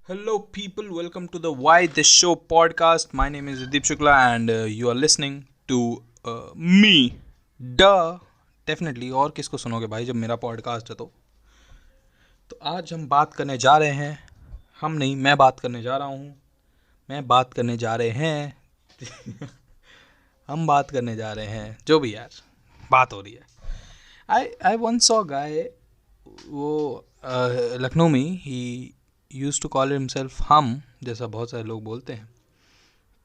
Hello, people. Welcome to the Why This Show podcast. My name is Deep Shukla, and you are listening to me. Duh. Definitely. और किसको सुनोगे भाई जब मेरा podcast है तो आज हम बात करने जा रहे हैं. हम नहीं, मैं बात करने जा रहा हूँ. मैं बात करने जा रहे हैं. हम बात करने जा रहे हैं. जो भी यार बात हो रही है. I once saw a guy. वो लखनऊ में ही यूज़ टू कॉल हिमसेल्फ हम, जैसा बहुत सारे लोग बोलते हैं.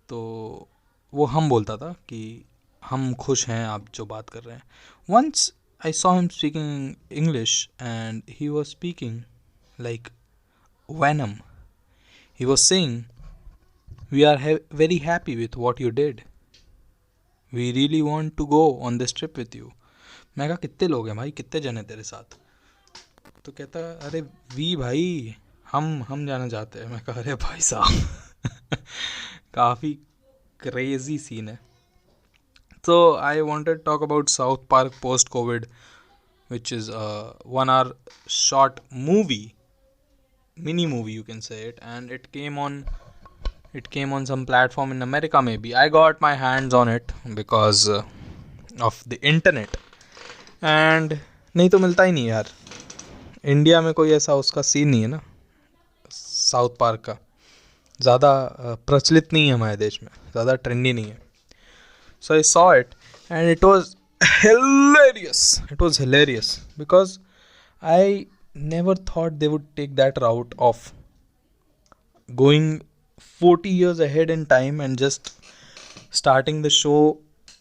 तो वो हम बोलता था कि हम खुश हैं आप जो बात कर रहे हैं. Once I saw him speaking English and he was speaking like venom. He was saying we are very happy with what you did. We really want to go on this trip with you. मैं कहा कितने लोग हैं भाई, कितने जने तेरे साथ. तो कहता अरे वी भाई हम जाना चाहते हैं. मैं कह रहे भाई साहब काफ़ी क्रेजी सीन है. तो I wanted talk about south park post Covid, which is a 1 hour short movie, mini movie you can say it, and it came on some platform in America maybe. I got my hands on it because of the internet, and नहीं तो मिलता ही नहीं यार. India में कोई ऐसा उसका scene नहीं है ना, साउथ पार्क का ज़्यादा प्रचलित नहीं है हमारे देश में, ज़्यादा ट्रेंडी नहीं है. So I saw it and it was hilarious because I never thought they would take that route of going 40 years ahead in time and just starting the show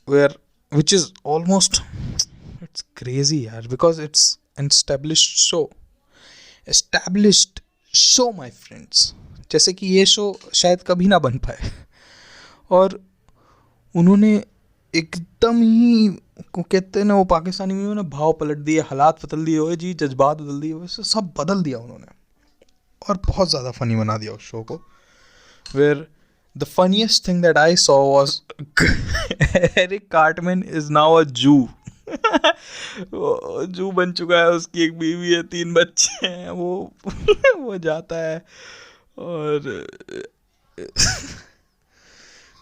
which is almost, it's crazy yaar, because it's an established show my friends. जैसे कि ये show शायद कभी ना बन पाए, और उन्होंने एकदम ही को कहते हैं ना, वो पाकिस्तानी में उन्होंने भाव पलट दिए, हालात बदल दिए हुए जी, जज्बात बदल दिए, वैसे सब बदल दिया उन्होंने और बहुत ज़्यादा फ़नी बना दिया उस शो को. Where the funniest thing that I saw was Eric Cartman is now a zoo. वो जू बन चुका है, उसकी एक बीवी है, 3 बच्चे हैं. वो जाता है और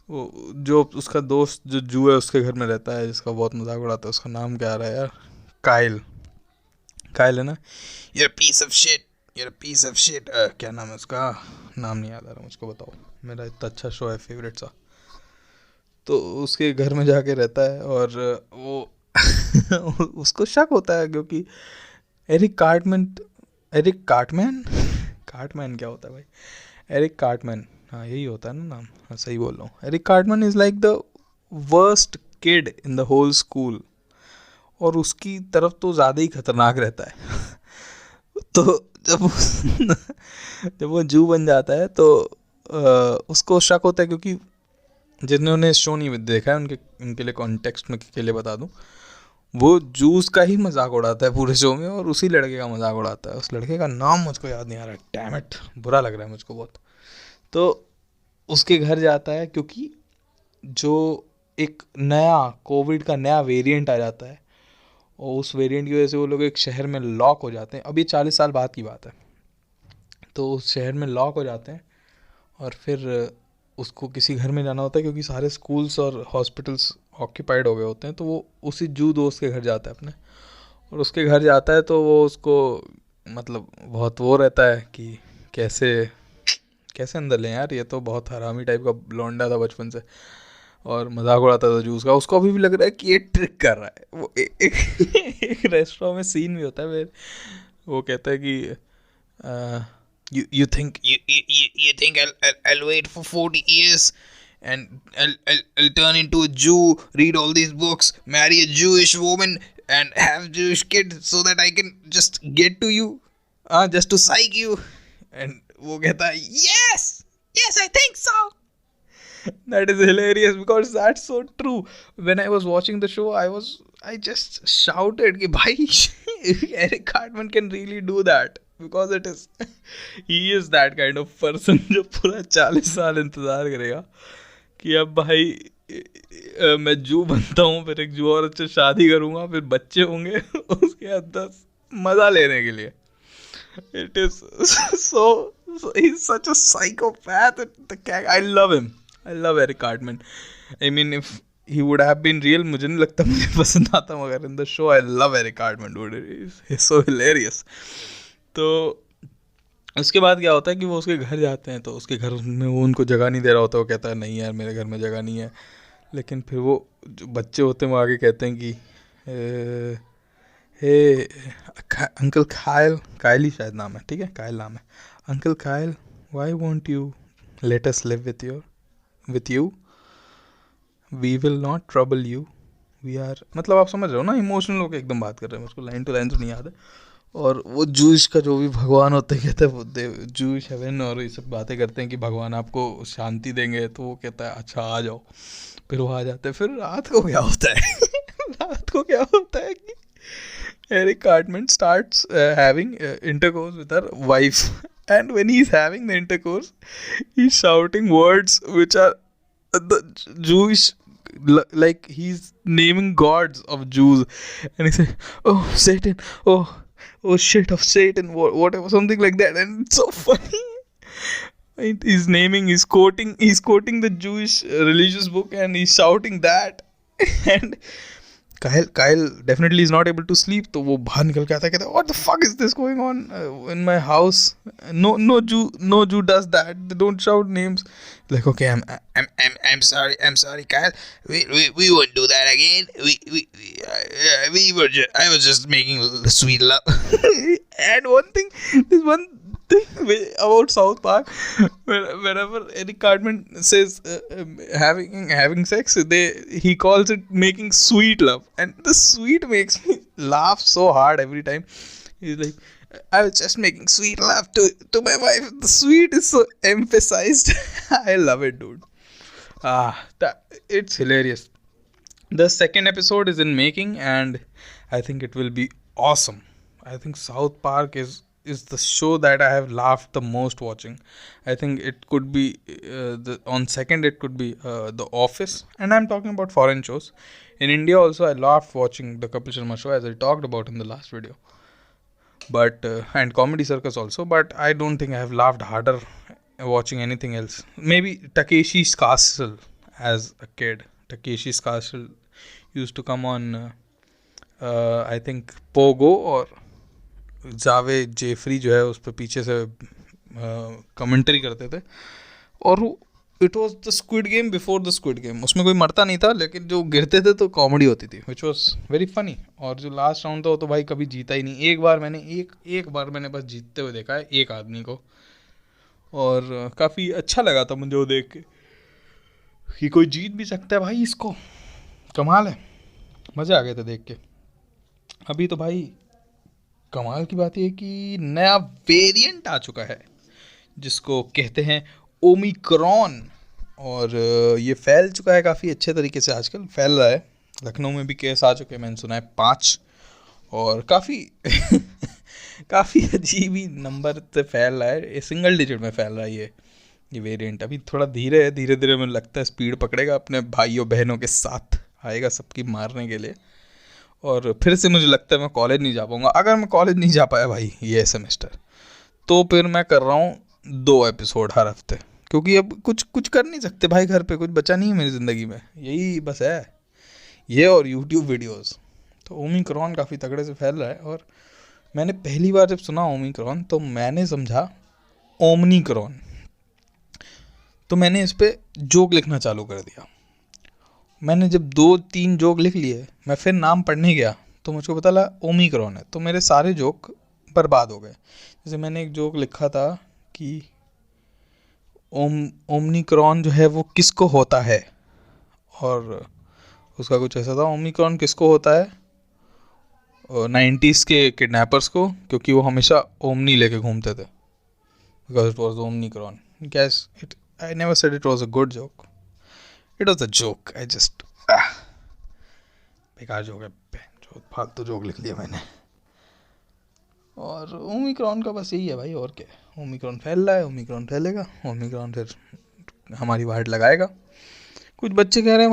वो जो उसका दोस्त जो जू है उसके घर में रहता है, जिसका बहुत मजाक उड़ाता है, उसका नाम क्या आ रहा है यार, काइल है ना. You're a piece of shit. क्या नाम है उसका, नाम नहीं याद आ रहा मुझको, बताओ. मेरा इतना अच्छा शो है, फेवरेट सा. तो उसके घर में जाके रहता है और वो उसको शक होता है क्योंकि एरिक कार्टमैन क्या होता है भाई, एरिक कार्टमैन, हाँ यही होता है ना नाम, हाँ सही बोल रहा हूँ. Eric Cartman is like the worst kid in the whole school, और उसकी तरफ तो ज़्यादा ही खतरनाक रहता है. तो जब वो जू बन जाता है तो उसको शक होता है, क्योंकि जिन्होंने शो नहीं देखा है उनके लिए कॉन्टेक्स्ट में के लिए बता दूँ, वो जूस का ही मजाक उड़ाता है पूरे शो में, और उसी लड़के का मजाक उड़ाता है. उस लड़के का नाम मुझको याद नहीं आ रहा, डैम इट, बुरा लग रहा है मुझको बहुत. तो उसके घर जाता है क्योंकि जो एक नया कोविड का नया वेरिएंट आ जाता है, और उस वेरिएंट की वजह से वो लोग एक शहर में लॉक हो जाते हैं. अभी 40 साल बाद की बात है. तो उस शहर में लॉक हो जाते हैं और फिर उसको किसी घर में जाना होता है, क्योंकि सारे स्कूल्स और हॉस्पिटल्स ऑक्यूपाइड हो गए होते हैं. तो वो उसी जू दोस्त के घर जाता है अपने, और उसके घर जाता है तो वो उसको मतलब बहुत वो रहता है कि कैसे अंदर लें यार, ये तो बहुत हरामी टाइप का लौंडा था बचपन से, और मजाक उड़ाता था जूस का. उसको अभी भी लग रहा है कि ये ट्रिक कर रहा है. वो एक रेस्टोरेंट में सीन भी होता है, फिर वो कहता है कि you think you think I'll wait for 40 years and I'll turn into a Jew, read all these books, marry a Jewish woman and have Jewish kids so that I can just get to you, just to psych you. And वो कहता है yes I think so. That is hilarious because that's so true. When I was watching the show, I just shouted कि भाई Eric Cartman can really do that, because he is that kind of person जो पूरा 40 साल इंतज़ार करेगा कि अब भाई मैं जू बनता हूँ, फिर एक जू औरत से शादी करूँगा, फिर बच्चे होंगे उसके बाद 10 मज़ा लेने के लिए. It is so he's such a psychopath. I love him. I love Eric Cartman. I mean, if he would have been real, मुझे नहीं लगता मुझे पसंद आता, मगर in the show I love Eric Cartman, dude. He's so hilarious. तो उसके बाद क्या होता है कि वो उसके घर जाते हैं, तो उसके घर में वो उनको जगह नहीं दे रहा होता, वो कहता है नहीं यार मेरे घर में जगह नहीं है। लेकिन फिर वो जो बच्चे होते हैं वो आगे कहते हैं कि हे अंकल कायल, कायल ही शायद नाम है, ठीक है कायल नाम है, uncle Kyle why want you let us live with you we will not trouble you we are, मतलब आप समझ रहे हो ना, इमोशनल होकर एकदम बात कर रहे हैं, उसको लाइन टू लाइन तो नहीं याद है। और वो जूश का जो भी भगवान होते हैं कहते हैं वो जूश हेवन और ये सब बातें करते हैं कि भगवान आपको शांति देंगे, तो वो कहता है अच्छा आ जाओ। फिर वो आ जाते हैं। फिर रात को क्या होता है रात को क्या होता है कि Eric Cartman starts having intercourse with her wife, and when he's having the intercourse, he's shouting words which are the Jewish, like he's naming gods of Jews, and he says, "Oh Satan, oh shit of Satan," whatever, something like that, and it's so funny. He's quoting the Jewish religious book, and he's shouting that, and Kyle definitely is not able to sleep, तो वो बाहर निकल के आता है, कहता है what the fuck is this going on in my house, no Jew does that, they don't shout names, like okay I'm sorry Kyle, we won't do that again, we were I was just making sweet love. And this one thing about South Park, whenever Eric Cartman says having sex, he calls it making sweet love, and the sweet makes me laugh so hard every time. He's like, I was just making sweet love to my wife. The sweet is so emphasized. I love it, dude. It's hilarious. The second episode is in making, and I think it will be awesome. I think South Park is the show that I have laughed the most watching. I think it could be on second it could be The Office, and I'm talking about foreign shows. In India also I laughed watching the Kapil Sharma show, as I talked about in the last video. But and Comedy Circus also, but I don't think I have laughed harder watching anything else. Maybe Takeshi's Castle as a kid. Takeshi's Castle used to come on I think Pogo, और Javed Jeffrey जो है उस पर पीछे से commentary करते थे, और it was the squid game before the squid game. उसमें कोई मरता नहीं था, लेकिन जो गिरते थे तो कॉमेडी होती थी, विच वॉज वेरी फनी। और जो लास्ट राउंड था वो तो भाई कभी जीता ही नहीं। एक बार मैंने बस जीतते हुए देखा है एक आदमी को, और काफ़ी अच्छा लगा था मुझे वो देख के कि कोई जीत भी सकता है भाई, इसको कमाल है, मज़े आ गए थे देख के। अभी तो भाई कमाल की बात यह कि नया वेरिएंट आ चुका है जिसको कहते हैं ओमिक्रॉन, और ये फैल चुका है काफ़ी अच्छे तरीके से, आजकल फैल रहा है। लखनऊ में भी केस आ चुके हैं, मैंने सुना है 5, और काफ़ी काफ़ी अजीब ही नंबर से फैल रहा है, ये सिंगल डिजिट में फैल रहा है ये वेरिएंट। अभी थोड़ा धीरे धीरे मुझे लगता है स्पीड पकड़ेगा, अपने भाइयों बहनों के साथ आएगा सबकी मारने के लिए। और फिर से मुझे लगता है मैं कॉलेज नहीं जा पाऊँगा। अगर मैं कॉलेज नहीं जा पाया भाई ये सेमेस्टर, तो फिर मैं कर रहा हूँ 2 एपिसोड हर हफ्ते, क्योंकि अब कुछ कर नहीं सकते भाई, घर पे कुछ बचा नहीं है मेरी ज़िंदगी में, यही बस है ये और यूट्यूब वीडियोस। तो ओमिक्रॉन काफ़ी तगड़े से फैल रहा है, और मैंने पहली बार जब सुना ओमिक्रॉन तो मैंने समझा ओमनीक्रॉन, तो मैंने इस पर जोक लिखना चालू कर दिया। मैंने जब 2-3 जोक लिख लिए, मैं फिर नाम पढ़ने गया तो मुझको पता लगा ओमिक्रॉन है, तो मेरे सारे जोक बर्बाद हो गए। जैसे मैंने एक जोक लिखा था कि ओमनिक्रॉन जो है वो किसको होता है, और उसका कुछ ऐसा था, ओमिक्रॉन किसको होता है, 90s के किडनैपर्स को, क्योंकि वो हमेशा ओमनी लेके घूमते थे, because it was Omicron. Gas it, I never said it was a good joke, it was a joke, I just बेकार जोक है, जो फालतू जोक लिख लिया मैंने। और ओमिक्रॉन का बस यही है भाई, और क्या, ओमिक्रॉन फैल रहा है, ओमिक्रॉन फैलेगा, ओमिक्रॉन फिर हमारी वाट लगाएगा। कुछ बच्चे कह रहे हैं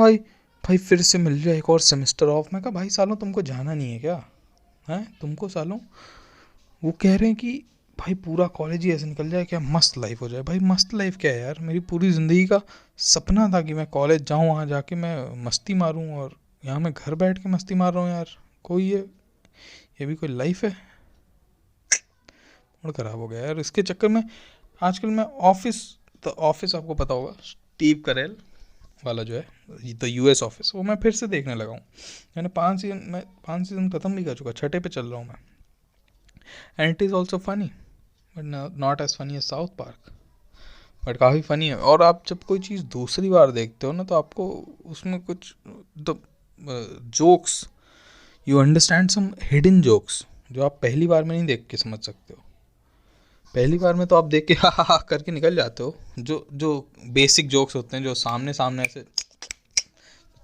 भाई फिर से मिल जाए एक और सेमेस्टर ऑफ। मैं कहा भाई सालों तुमको जाना नहीं है क्या, हैं तुमको सालों, वो कह रहे हैं कि भाई पूरा कॉलेज ही ऐसे निकल जाए, क्या मस्त लाइफ हो जाए। भाई मस्त लाइफ क्या है यार, मेरी पूरी ज़िंदगी का सपना था कि मैं कॉलेज जाऊँ, वहाँ जाके मैं मस्ती मारूँ, और यहाँ मैं घर बैठ के मस्ती मार रहा हूँ यार। कोई ये भी कोई लाइफ है? मूड ख़राब हो गया यार इसके चक्कर में। आजकल मैं ऑफिस, तो ऑफिस आपको पता होगा, स्टीव करेल वाला जो है द यूएस ऑफिस, वो मैं फिर से देखने लगा हूँ। मैंने 5 सीज़न, मैं 5 सीज़न ख़त्म भी कर चुका, छठे पे चल रहा हूँ मैं। And it is also funny, but not as funny as South Park, but काफ़ी फ़नी है। और आप जब कोई चीज़ दूसरी बार देखते हो ना, तो आपको उसमें कुछ the jokes, you understand some hidden jokes जो आप पहली बार में नहीं देख के समझ सकते हो। पहली बार में तो आप देख के हा करके निकल जाते हो, जो जो बेसिक जोक्स होते हैं, जो सामने सामने से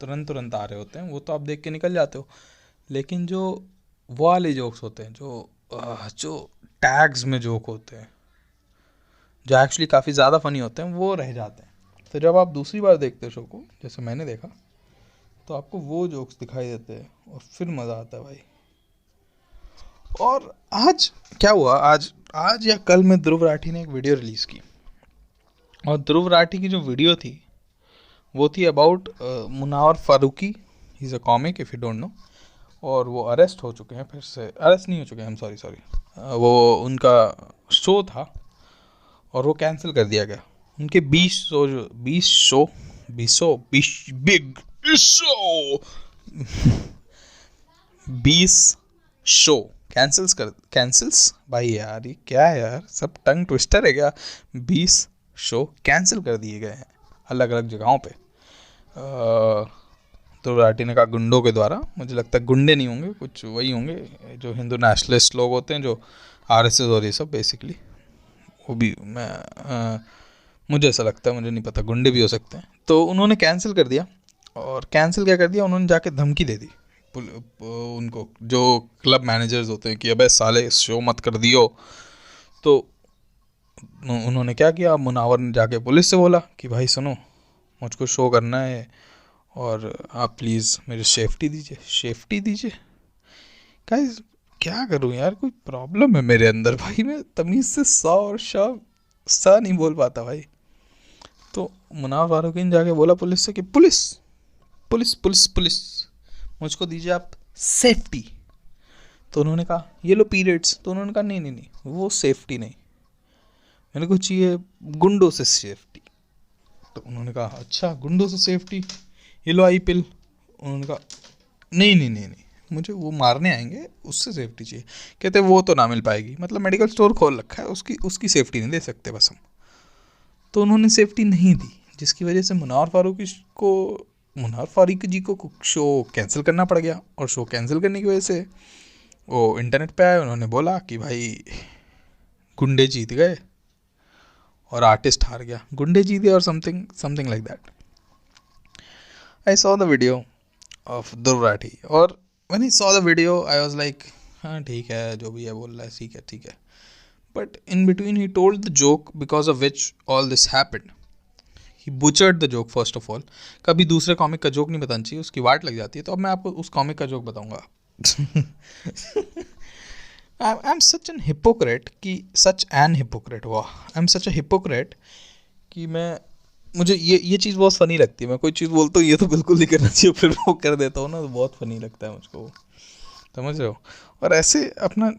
तुरंत तुरंत आ रहे होते हैं, वो तो आप देख के निकल जाते हो। लेकिन जो वो वाले जोक्स होते हैं, जो टैग्स में जोक होते हैं, जो एक्चुअली काफ़ी ज़्यादा फनी होते हैं, वो रह जाते हैं। तो जब आप दूसरी बार देखते हो शो को, जैसे मैंने देखा, तो आपको वो जोक्स दिखाई देते हैं और फिर मज़ा आता है भाई। और आज क्या हुआ, आज आज या कल में ध्रुव राठी ने एक वीडियो रिलीज़ की, और ध्रुव राठी की जो वीडियो थी वो थी about Munawar Faruqui. He is a comic, if you don't know. और वो अरेस्ट हो चुके हैं, फिर से अरेस्ट नहीं हो चुके हैं, हम सॉरी, वो उनका शो था और वो कैंसिल कर दिया गया। उनके 20 शो कैंसिल्स भाई यार, ये क्या है यार, सब टंग ट्विस्टर है क्या। 20 शो कैंसिल कर दिए गए हैं अलग अलग जगहों पे। तो राठी ने कहा गुंडों के द्वारा। मुझे लगता है गुंडे नहीं होंगे, कुछ वही होंगे जो हिंदू नेशनलिस्ट लोग होते हैं, जो आरएसएस और ये सब बेसिकली। वो भी मुझे ऐसा लगता है, मुझे नहीं पता, गुंडे भी हो सकते हैं। तो उन्होंने कैंसिल कर दिया, और कैंसिल क्या कर दिया, उन्होंने जाके धमकी दे दी उनको, जो क्लब मैनेजर्स होते हैं, कि अबे साले शो मत कर दियो। तो उन्होंने क्या किया, मुनावर ने जाके पुलिस से बोला कि भाई सुनो, मुझको शो करना है और आप प्लीज़ मेरी सेफ्टी दीजिए। गाइस क्या करूं यार, कोई प्रॉब्लम है मेरे अंदर भाई, मैं तमीज़ से सा और शाह सा नहीं बोल पाता भाई। तो मुनावर फारूकी ने जाके बोला पुलिस से कि पुलिस पुलिस पुलिस पुलिस मुझको दीजिए आप सेफ्टी। तो उन्होंने कहा ये लो पीरियड्स। तो उन्होंने कहा नहीं नहीं नहीं, वो सेफ्टी नहीं, मेरे को चाहिए गुंडों से सेफ्टी। तो उन्होंने कहा अच्छा गुंडों से सेफ्टी, ये लो आई पिल। उन्होंने कहा नहीं नहीं नहीं नहीं, मुझे वो मारने आएंगे उससे सेफ्टी चाहिए। कहते वो तो ना मिल पाएगी, मतलब मेडिकल स्टोर खोल रखा है, उसकी उसकी सेफ्टी नहीं दे सकते बस हम। तो उन्होंने सेफ्टी नहीं दी, जिसकी वजह से मुनावर फारूकी जी को शो कैंसिल करना पड़ गया। और शो कैंसिल करने की वजह से वो इंटरनेट पे आए, उन्होंने बोला कि भाई गुंडे जीत गए और आर्टिस्ट हार गया, गुंडे जीत गए और something something like that. I saw the video of Dhruv Rathee, और when I saw the video I was like हाँ ठीक है, जो भी है बोल रहा है ठीक है ठीक है। But in between he told the joke because of which all this happened. He butchered the joke first of all. कभी दूसरे कॉमिक का जोक नहीं बताना चाहिए, उसकी वाट लग जाती है। तो अब मैं आपको उस कॉमिक का जोक बताऊंगा। I am such an hypocrite हुआ, I am such a hypocrite कि मुझे ये चीज़ बहुत फ़नी लगती है। मैं कोई चीज़ बोलता हूँ ये तो बिल्कुल नहीं करना चाहिए, फिर वो कर देता हूँ ना, तो बहुत फ़नी लगता है मुझको, समझ रहे हो। और ऐसे अपना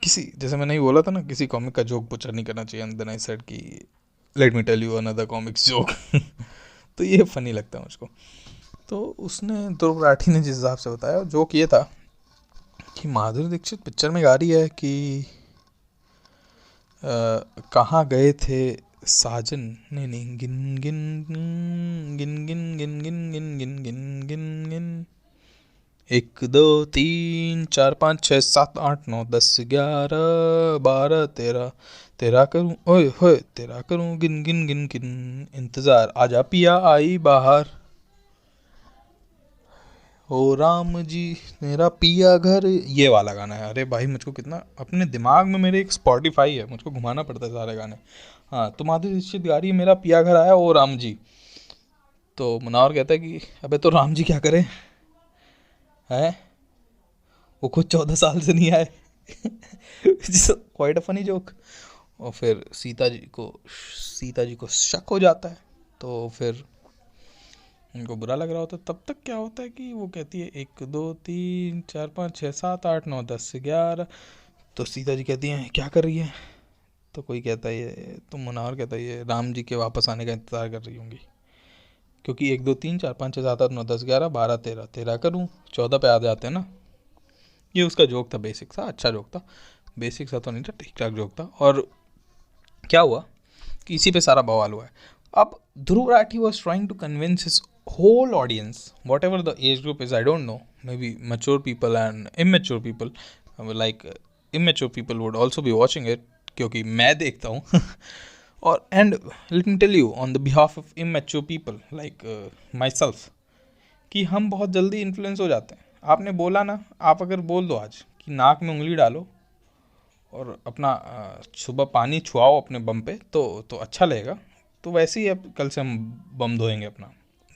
किसी, जैसे मैंने ही बोला था ना, किसी कॉमिक का जोक बुचर नहीं करना चाहिए, एंड देन आई सेड कि let me tell you another comics joke. तो ये फ़नी लगता है मुझको। तो उसने, ध्रुव राठी ने जिस हिसाब से बताया, जोक ये था कि माधुरी दीक्षित पिक्चर में गा रही है कि कहाँ गए थे साजन, नहीं नहीं, गिन गिन गिन गिन गिन गिन गिन गिन गिन गिन गिन गिन 1 2 3 4 5 6 7 8 9 10 11 12 13 तेरा करूं ओए होए तेरा करूं गिन गिन गिन गिन, इंतजार आजा पिया आई बाहर, ओ राम जी मेरा पिया घर, ये वाला गाना है। अरे भाई मुझको कितना अपने दिमाग में, मेरे एक स्पॉटिफाई है, मुझको घुमाना पड़ता है सारे गाने। हाँ, तो माधुरी दीक्षित गा रही है मेरा पिया घर आया ओ राम जी। तो मुनावर कहता है कि अबे तो राम जी क्या करें हैं, वो खुद 14 साल से नहीं आए। Quite a funny joke. और फिर सीता जी को शक हो जाता है, तो फिर उनको बुरा लग रहा होता है। तब तक क्या होता है कि वो कहती है 1 2 3 4 5 6 7 8 9 10 से 11। तो सीता जी कहती हैं क्या कर रही है? तो कोई कहता है ये, तो मुनावर कहता है ये राम जी के वापस आने का इंतज़ार कर रही होंगी, क्योंकि 1 2 3 4 5 6 7 8 9 10 11 12 13 13 करूँ 14 पे आ जाते हैं ना। ये उसका जोक था, बेसिक सा, अच्छा जोक था। बेसिक सा तो नहीं था, ठीक ठाक जोक था। और क्या हुआ कि इसी पे सारा बवाल हुआ है। अब Dhruv Rathee was trying to convince his whole audience, whatever the age group is, I don't know, maybe mature people and immature people, like immature people would also be watching it, क्योंकि मैं देखता हूँ। और and let me tell you on the behalf of immature people like myself, कि हम बहुत जल्दी influence हो जाते हैं। आपने बोला ना, आप अगर बोल दो आज कि नाक में उंगली डालो और अपना सुबह पानी छुआओ अपने बम पे, तो अच्छा लगेगा। तो वैसे ही अब कल से हम बम धोएंगे अपना।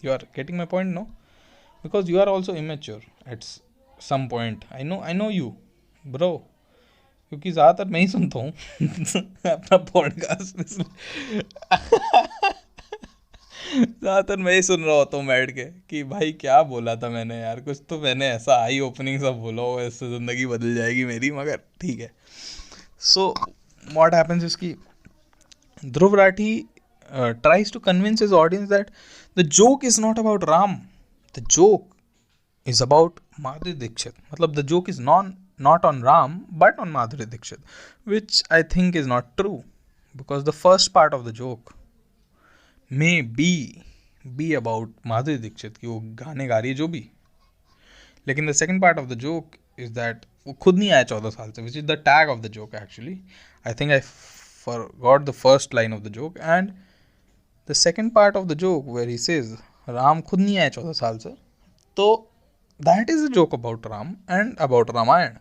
You are getting my point, no? Because you are also immature at some point. I know you bro, क्योंकि ज़्यादातर मैं ही सुनता हूँ अपना पॉडकास्ट। ज़्यादातर मैं ही सुन रहा होता हूँ बैठ के कि भाई क्या बोला था मैंने यार, कुछ तो मैंने ऐसा आई ओपनिंग सा बोला हो, ऐसे ज़िंदगी बदल जाएगी मेरी, मगर ठीक है। So what happens is कि Dhruv Rathi tries to convince his audience that the joke is not about Ram. The joke is about Madhuri Dixit. मतलब the joke is not on Ram but on Madhuri Dixit, which I think is not true, because the first part of the joke may be about Madhuri Dixit कि वो गाने गा रही है जो भी, लेकिन the second part of the joke is that वो खुद नहीं आया 14 साल से, which is the tag of the joke actually. I think I forgot the first line of the joke, and the second part of the joke where he says Ram खुद नहीं आया 14 साल से, तो that is a joke about Ram and about Ramayana.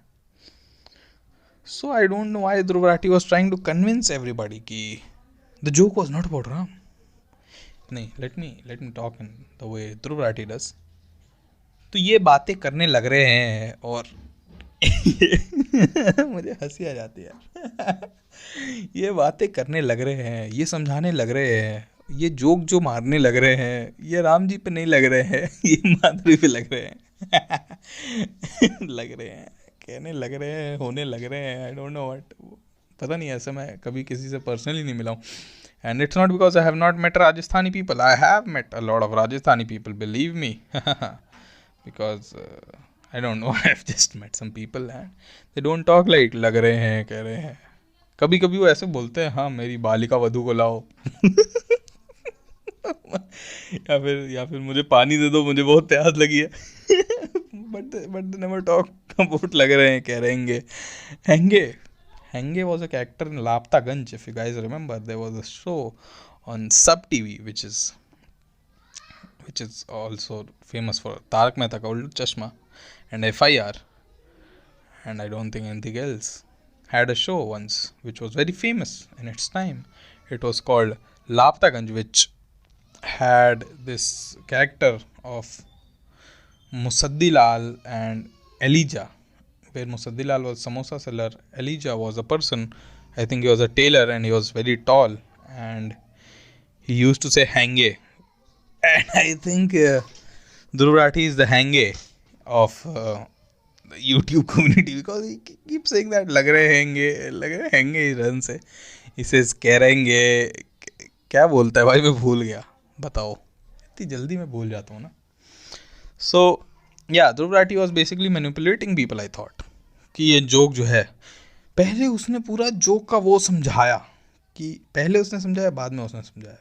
So I don't know why Dhruv Rathi was trying to convince everybody कि the joke was not about Ram. नहीं, let me talk in the way Dhruv Rathi does. तो ये बातें करने लग रहे हैं और मुझे हंसी आ जाती है। ये बातें करने लग रहे हैं, ये समझाने लग रहे हैं, ये जोक जो मारने लग रहे हैं, ये राम जी पे नहीं लग रहे हैं, ये माधुरी पे लग रहे हैं। लग रहे हैं, कहने लग रहे हैं, होने लग रहे हैं, आई डोंट नो व्हाट। पता नहीं, ऐसे मैं कभी किसी से पर्सनली नहीं मिला हूँ। And it's not because I have not met Rajasthani people, I have met a lot of Rajasthani people, believe me. because I don't know, I've just met some people and they don't talk like लग रहे हैं, कह रहे हैं। कभी कभी वो ऐसे बोलते हैं, हाँ मेरी बालिका वधू को लाओ। या फिर मुझे पानी दे दो, मुझे बहुत प्यास लगी है। बट नेवर टॉक अबाउट लग रहे हैं, कह रहेंगे। Henge was a character in Lapta Ganj, if you guys remember. There was a show on Sub TV which is also famous for Tarak Mehta Ka Ulta Chashma and FIR, and I don't think anything else. Had a show once which was very famous in its time. It was called Lapta Ganj, which had this character of Musaddi Lal and Elijah, where Musaddi Lal was samosa seller, Elijah was a person, I think he was a tailor, and he was very tall, and he used to say Hange. And I think Dhruv Rathi is the Hange of the YouTube community, because he keeps saying that लग रहे हैंगे ही run से। he says कह रहेंगे, क्या बोलता है भाई, मैं भूल गया, बताओ, इतनी जल्दी मैं भूल जाता हूँ ना। So yeah, Dhruv Rathi was basically manipulating people, I thought, कि ये जोक जो है, पहले उसने पूरा जोक का वो समझाया, कि पहले उसने समझाया, बाद में उसने समझाया,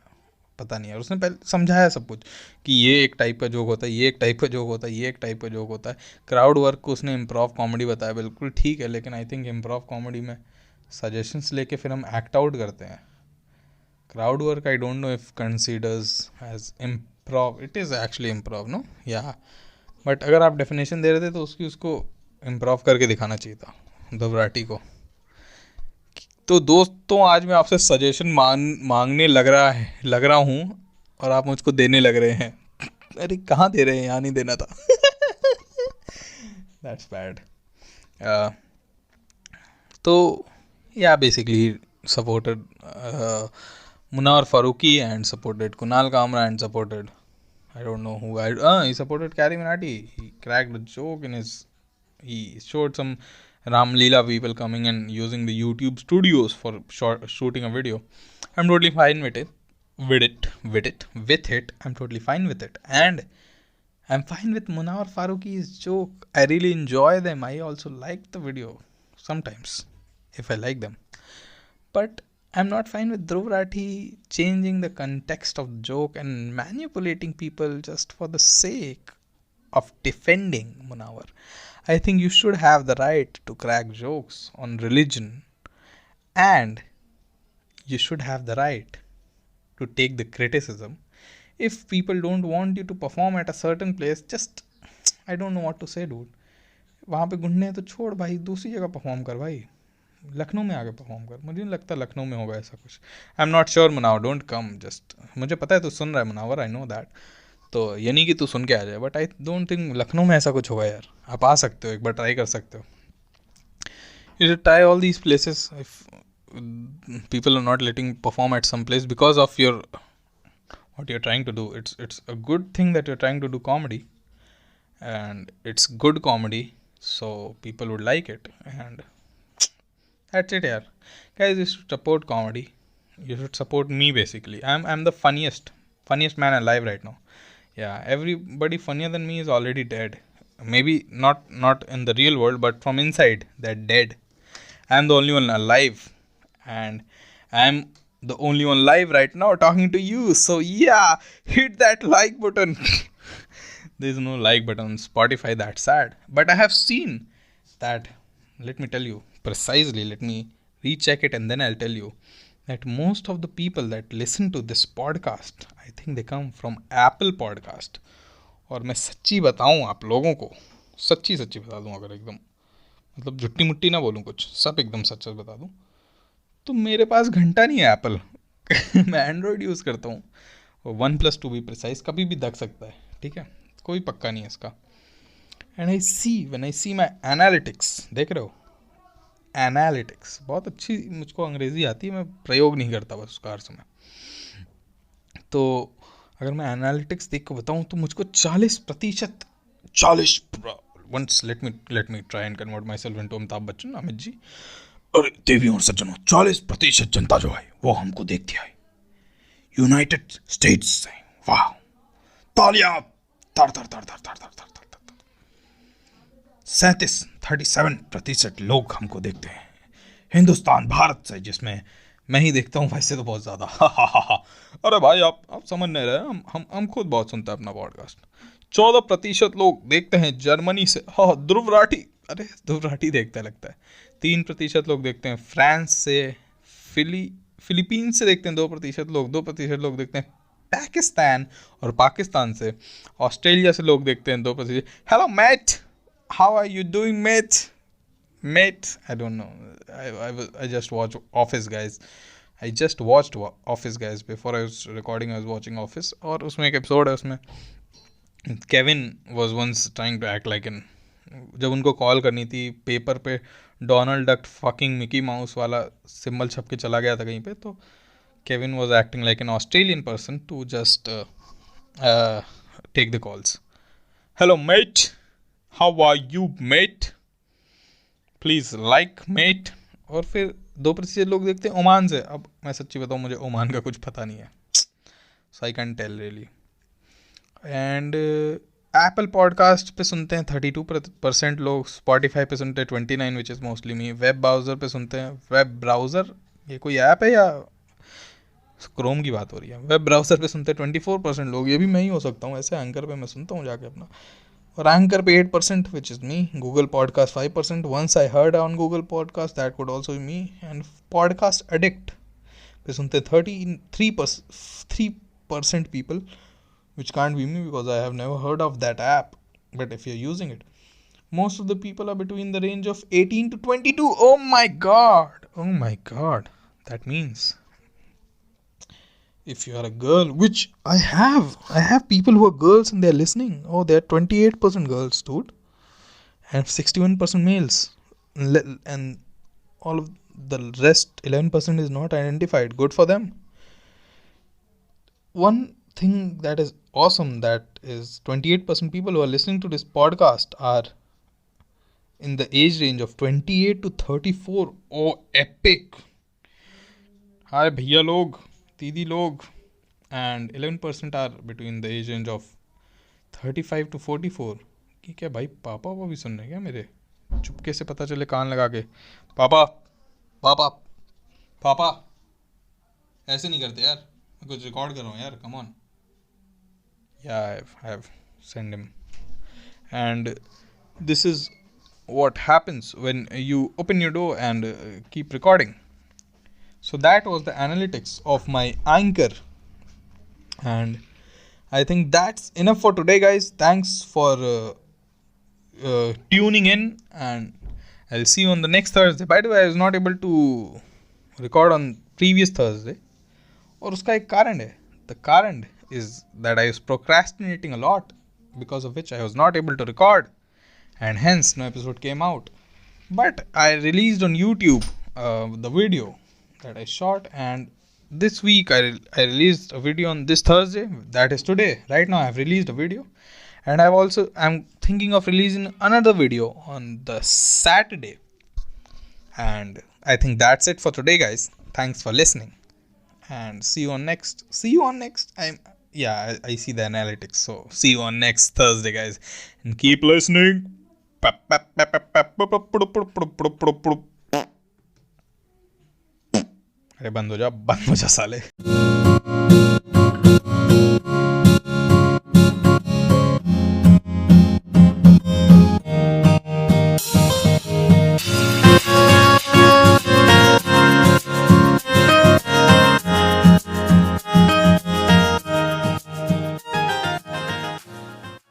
पता नहीं यार, उसने पहले समझाया सब कुछ कि ये एक टाइप का जोक होता है, ये एक टाइप का जोक होता है, ये एक टाइप का जोक होता है। क्राउड वर्क को उसने इम्प्रोव कॉमेडी बताया, बिल्कुल ठीक है, लेकिन आई थिंक इम्प्रोव कॉमेडी में सजेशंस लेके फिर हम एक्ट आउट करते हैं। Crowd work I don't know if considers as improv, it is actually improv, no yeah, but अगर आप डेफिनेशन दे रहे थे तो उसको इम्प्रोव करके दिखाना चाहिए था ध्रुव राठी को। तो दोस्तों, आज मैं आपसे सजेशन मांगने लग रहा हूँ और आप मुझको देने लग रहे हैं। अरे कहाँ दे रहे हैं, यहाँ नहीं देना था। That's bad. तो yeah, basically he supported Munawar Faruqi and supported Kunal Kamra and supported I don't know who. He supported Carrie Minati. He cracked a joke in his. He showed some Ram Leela people coming and using the YouTube studios for shooting a video. I'm totally fine with it. I'm totally fine with it. And I'm fine with Munawar Faruqi's joke. I really enjoy them. I also like the video sometimes if I like them. But I'm not fine with Dhruv Rathi changing the context of the joke and manipulating people just for the sake of defending Munawar. I think you should have the right to crack jokes on religion, and you should have the right to take the criticism. If people don't want you to perform at a certain place, just I don't know what to say, dude. वहाँ पे घूमने तो छोड़ भाई, दूसरी जगह perform कर भाई, लखनऊ में आके परफॉर्म कर. मुझे नहीं लगता लखनऊ में होगा ऐसा कुछ. I am not sure Munawar, don't come. Just मुझे पता है तू सुन रहा है मुनावर, आई नो दैट. तो ये नहीं कि तू सुन के आ जाए, but I don't think Lucknow में ऐसा कुछ होगा यार. आप आ सकते हो, एक बार ट्राई कर सकते हो. You should try all these places. If people are not letting perform at some place because of your what you're trying to do, it's a good thing that you're trying to do comedy, and it's good comedy, so people would like it, and that's it yaar. Guys, you should support comedy. You should support me basically. I'm the funniest man alive right now. Yeah, everybody funnier than me is already dead. Maybe not in the real world, but from inside they're dead. I'm the only one alive, and I'm the only one live right now talking to you. So yeah, hit that like button. There's no like button on Spotify. That's sad. But I have seen that. Let me tell you precisely. Let me recheck it and then I'll tell you that most of the people that listen to this podcast, I think they come from Apple Podcast. और मैं सच्ची बताऊँ आप लोगों को, सच्ची बता दूँ, अगर एकदम मतलब झुट्टी मुट्टी ना बोलूँ कुछ, सब एकदम सच बता दूँ, तो मेरे पास घंटा नहीं है एप्पल. मैं एंड्रॉयड यूज़ करता हूँ. OnePlus 2 भी प्रिसाइज कभी भी दग सकता है, ठीक है, कोई पक्का नहीं है इसका. And when I see my analytics, देख रहे हो एनालिटिक्स, बहुत अच्छी मुझको अंग्रेज़ी आती है, मैं प्रयोग नहीं करता बस उसका अर्थ में. तो अगर मैं एनालिटिक्स देख के बताऊँ तो मुझको 40%, once let me try and convert myself into Amitabh Bachchan, Amit ji. अरे देवी और सज्जनों, 40% जनता जो है वो हमको देखती है यूनाइटेड स्टेट्स से. वाह, तालियां. 37% लोग हमको देखते हैं हिंदुस्तान, भारत से, जिसमें मैं ही देखता हूँ वैसे तो बहुत ज़्यादा. अरे भाई आप समझ नहीं रहे, हम खुद बहुत सुनते हैं अपना पॉडकास्ट. 14% लोग देखते हैं जर्मनी से. हाँ, ध्रुव राठी, अरे ध्रुव राठी देखता है लगता है. 3% लोग देखते हैं फ्रांस से, फिलीपीन से देखते हैं 2% लोग. 2% लोग देखते हैं पाकिस्तान और पाकिस्तान से. ऑस्ट्रेलिया से लोग देखते हैं 2%. Hello mate, how are you doing mate, I don't know. I just watched Office Guys. I just watched Office Guys before I was recording. I was watching Office, और उसमें एक एपिसोड है, उसमें Kevin was once trying to act like जब उनको call करनी थी, paper पे Donald duck fucking Mickey mouse वाला सिंबल छप के चला गया था कहीं पे, तो Kevin was acting like an Australian person to just take the calls. Hello mate, how are you mate? Please like mate. और फिर 2% लोग देखते हैं ओमान से. अब मैं सच्ची बताऊँ, मुझे ओमान का कुछ पता नहीं है, so I can tell really. And Apple podcast पे सुनते हैं 32% लोग. स्पॉटिफाई पे सुनते हैं 29, which is mostly me. Web browser पे सुनते हैं. वेब ब्राउज़र ये कोई ऐप है या क्रोम की बात हो रही है? वेब ब्राउज़र पे सुनते हैं 24% लोग. ये भी मैं ही हो सकता हूँ ऐसे. एंकर पे मैं सुनता हूँ जाके अपना. और एंकर पे 8%, which is me. Google podcast 5%. Once I heard on Google Podcast, that could also be me. And Podcast Addict पे सुनते 3% people, which can't be me because I have never heard of that app. But if you're using it, most of the people are between the range of 18 to 22. Oh my god. That means if you are a girl, which I have people who are girls and they're listening. Oh, they're 28% girls, dude, and 61% males, and all of the rest 11% is not identified. Good for them. One thing that is awesome, that is 28% people who are listening to this podcast are in the age range of 28 to 34. Oh, epic. Hi bhaiya log, didi log. And 11% are between the age range of 35 to 44. कि क्या भाई पापा वो भी सुन रहे हैं क्या मेरे? चुपके से पता चले कान लगा के, पापा पापा पापा, ऐसे नहीं करते यार, मैं कुछ रिकॉर्ड कर रहा हूँ यार, come on. Yeah, I have sent him. And this is what happens when you open your door and keep recording. So that was the analytics of my Anchor. And I think that's enough for today, guys. Thanks for tuning in, and I'll see you on the next Thursday. By the way, I was not able to record on previous Thursday. और उसका एक कारण है. The कारण is that I was procrastinating a lot, because of which I was not able to record, and hence no episode came out. But I released on YouTube the video that I shot, and this week I released a video on this Thursday, that is today. Right now I have released a video, and I'm thinking of releasing another video on the Saturday. And I think that's it for today, guys. Thanks for listening, and see you on next. I see the analytics, so see you on next Thursday, guys, and keep listening. अरे बंद हो जा साले.